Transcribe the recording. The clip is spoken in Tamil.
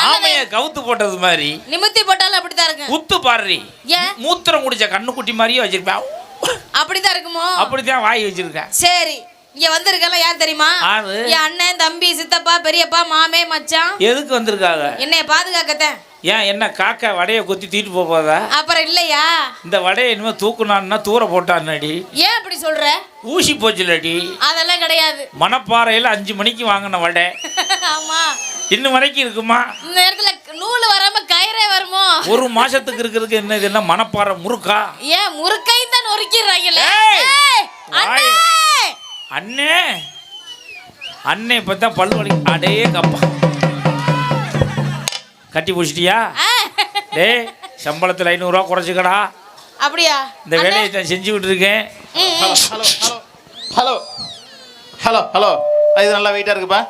ஆமைய கவுத்து போட்டது மாதிரி நிமித்தி போட்டாலும் அப்படிதான் இருக்கு. குத்து பாடுறி ஏன் மூத்திரம் குடிச்ச கண்ணுக்குட்டி மாதிரியே வச்சிருப்பேன். அப்படிதான் இருக்குமோ? அப்படித்தான் வாய் வச்சிருக்கேன். சரி, இங்க வந்திருக்கல யார் தெரியுமா? என் அண்ணன், தம்பி, சித்தப்பா, பெரியப்பா, மாமே, மச்சான். எதுக்கு வந்திருக்காங்க? என்னைய பாதுகாக்கத்தான். ஏன் என்ன காக்கா வடையை கொத்தி தீட்டு போதா? அப்புறம் இல்லையா? இந்த வடையை இனிமே தூக்குனான்னா தூர போட்டான்னடி. ஏன் அப்படி சொல்ற? ஊசி போச்சுலடி. அதெல்லாம் கிடையாது. மணப்பாறையில 5 மணிக்கு வாங்கின வடை ஆமா இன்னும் வரைக்கும் இருக்குமா? இந்த நேரத்துல நூல் வராம கயிறே வருமோ? ஒரு மாசத்துக்கு இருக்கிறதுக்கு என்ன இது? என்ன மணப்பாறை முறுக்கா? ஏன் முறுக்கையும் தான் நொறுக்கிறாங்கல்ல. அண்ணே அண்ணே இப்பதான் பல்லு வலி. அடே கப்பா கட்டி பிடிச்சிட்டியா? டேய் சம்பளத்தில் 500 ரூபா குறைச்சிக்கடா. அப்படியா? இந்த வேலையை நான் செஞ்சு விட்டுருக்கேன். Hello hello hello hello hello இது நல்லா வெயிட்டாக இருக்குப்பா.